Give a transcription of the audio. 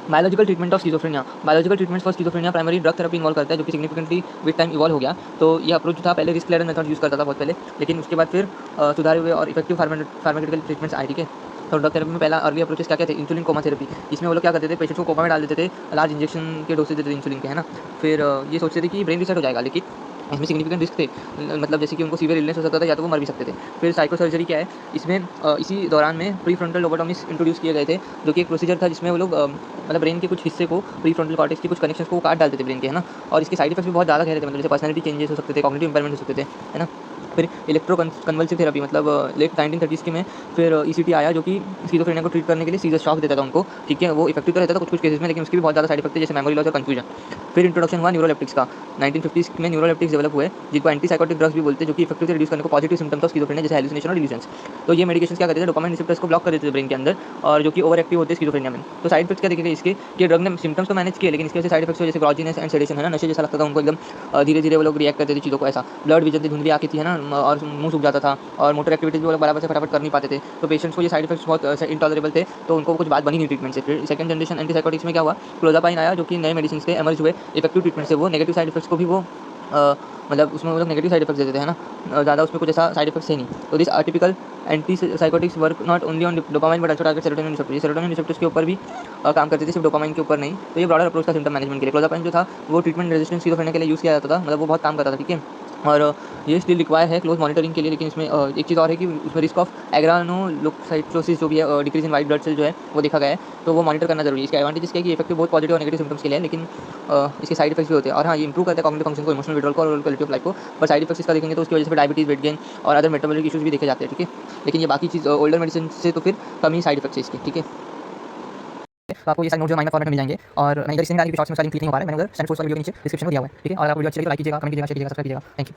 Biological treatment of schizophrenia. Biological treatment for schizophrenia primary drug therapy involve करता है, जो कि सिग्निफिकेंटली विद टाइम इवॉल्व हो गया। तो ये अप्रोच जो था पहले रिस्क लेडर मेथड यूज़ करता था बहुत पहले, लेकिन उसके बाद फिर सुधारे हुए और इफेक्टिव फार्मास्यूटिकल ट्रीटमेंट्स आए, ठीक है। तो ड्रग थेरेपी में पहला अर्ली अप्रोचेस क्या क्या थे? Insulin coma therapy. इसमें वो लोग क्या करते थे, पेशेंट्स को कोमा में डाल देते थे, लार्ज इंजेक्शन के डोसेज देते थे इंसुलिन के, है ना। फिर ये सोचते थे कि ब्रेन रीसेट हो जाएगा, लेकिन इसमें सिग्निफिकेंट रिस्क थे। मतलब जैसे कि उनको सीवियर इलनेस हो सकता था, या तो वो मर भी सकते थे। फिर साइको सर्जरी क्या है, इसमें इसी दौरान में प्री फ्रंटल लोबोटॉमीज इंट्रोड्यूस किए गए थे, जो कि एक प्रोसीजर था जिसमें वो लोग मतलब ब्रेन के कुछ हिस्से को, प्री फ्रंटल कॉर्टेक्स के कुछ कनेक्शंस को काट डालते थे ब्रेन के, है ना। और इसके साइड इफेक्ट्स भी बहुत ज़्यादा गहरे थे, मतलब जैसे पर्सनैलिटी चेंजेस हो सकते थे, कॉग्निटिव इंपैयरमेंट हो सकते थे, है ना। फिर इलेक्ट्रो कन्वल्सिव थेरेपी, मतलब लेट 1930s के में फिर ईसीटी आया, जो कि स्किज़ोफ्रेनिया को ट्रीट करने के लिए सीजर शॉक देता था उनको, ठीक है। वो इफेक्टिव तो रहता था कुछ कुछ केसेस में, लेकिन उसके भी बहुत ज़्यादा साइड इफेक्ट थे, जैसे मेमोरी लॉस और कन्फ्यूजन। फिर इंट्रोडक्शन हुआ न्यूरोलेप्टिक्स का। 1950s में न्यूरोलेप्टिक्स डेवलप हुए, जिनको एंटीसाइकोटिक ड्रग्स भी बोलते हैं, जो कि इफेक्टिव रिड्यूस करने को पॉजिटिव सिम्टम्स ऑफ स्किज़ोफ्रेनिया जैसे हैलुसिनेशन और डिल्यूजन्स। तो ये मेडिकेशंस क्या करते थे, डोपामाइन रिसेप्टर्स को ब्लॉक कर देते थे ब्रेन के अंदर, और जो कि ओवर एक्टिव होते हैं स्किज़ोफ्रेनिया में। तो साइड इफेक्ट्स क्या देखे गए इसके, कि ड्रग ने सिम्टम्स तो मैनेज किए, लेकिन इसके वजह से साइड इफेक्ट्स जैसे ग्रॉजीनेस एंड सेडेशन, है ना, नशे जैसा लगता था उनको एकदम। धीरे धीरे वो लोग रिएक्ट करते थे चीज़ों को, ऐसा ब्लड विजन से धुंधली आँखें थी, है ना, और मुंह सूख जाता था, और मोटर एक्टिविटीज भी वो लोग बराबर से फटाफट कर नहीं पाते थे। तो पेशेंट्स को ये साइड इफेक्ट्स बहुत इंटॉलरेबल थे, तो उनको कुछ बात बनी नहीं ट्रीटमेंट से। फिर सेकंड जनरेशन एंटीसाइकोटिक्स में क्या हुआ, क्लोज़ापाइन आया, जो कि नए मेडिसिन के एमर्ज हुए इफेक्टिव ट्रीटमेंट से। वो नेगेटिव साइड इफेक्ट्स को भी वो मतलब उसमें वो लोग नेगेटिव साइड इफेक्ट्स देते थे, है ना। ज़्यादा उसमें कुछ ऐसा साइड इफेक्ट्स है नहीं। तो this atypical antipsychotics work not only on dopamine but also target serotonin receptors. Serotonin receptors के ऊपर भी काम करते थे, सिर्फ डोपामाइन के ऊपर नहीं। तो ये ब्रॉडर अप्रोच था सिम्पटम मैनेजमेंट के लिए। क्लोज़ापाइन जो था वो ट्रीटमेंट रेजिस्टेंस स्किज़ोफ्रेनिया के लिए यूज़ किया जाता था, मतलब वो बहुत काम करता था, ठीक है। और ये स्टिल रिक्वायर है क्लोज मॉनिटरिंग के लिए, लेकिन इसमें एक चीज़ और है कि उसमें रिस्क ऑफ एग्रानोलोसाइटोसिस जो भी है, decrease in white blood cell जो है वो देखा गया है, तो वो मॉनिटर करना जरूरी है। इसके एडवांटेज क्या है कि इफेक्टिव बहुत पॉजिटिव और नेगेटिव सिम्टम्स के लिए है, लेकिन इसके साइड इफेक्ट्स भी होते हैं। और हाँ, ये इंप्रूव करता है कॉग्निटिव फंक्शन को, इमोशनल विड्रॉल को और क्वालिटी ऑफ लाइफ को। पर साइड इफेक्ट्स इसका देखेंगे तो उसकी वजह से डायबिटीज, वेट गेन और अदर मेटाबॉलिक इशूज़ भी देखे जाते हैं, ठीक है। लेकिन ये बाकी चीज़ ओल्डर मेडिसिन से तो फिर कम ही साइड इफेक्ट्स है इसके, ठीक है। तो आपको ये सारे नोट जो माइनर फॉर्मेट में मिल जाएंगे, और मैं इधर इसलिए शॉर्ट्स में सारी क्लिक नहीं हो पा रहा है, मैंने उधर सेंड फोर्स वाली वीडियो के नीचे डिस्क्रिप्शन में दिया हुआ है, ठीक है। और आपको वीडियो अच्छी लगी, लाइक कीजिएगा, कमेंट कीजिएगा, शेयर कीजिएगा, सब्सक्राइब कीजिएगा। Thank you.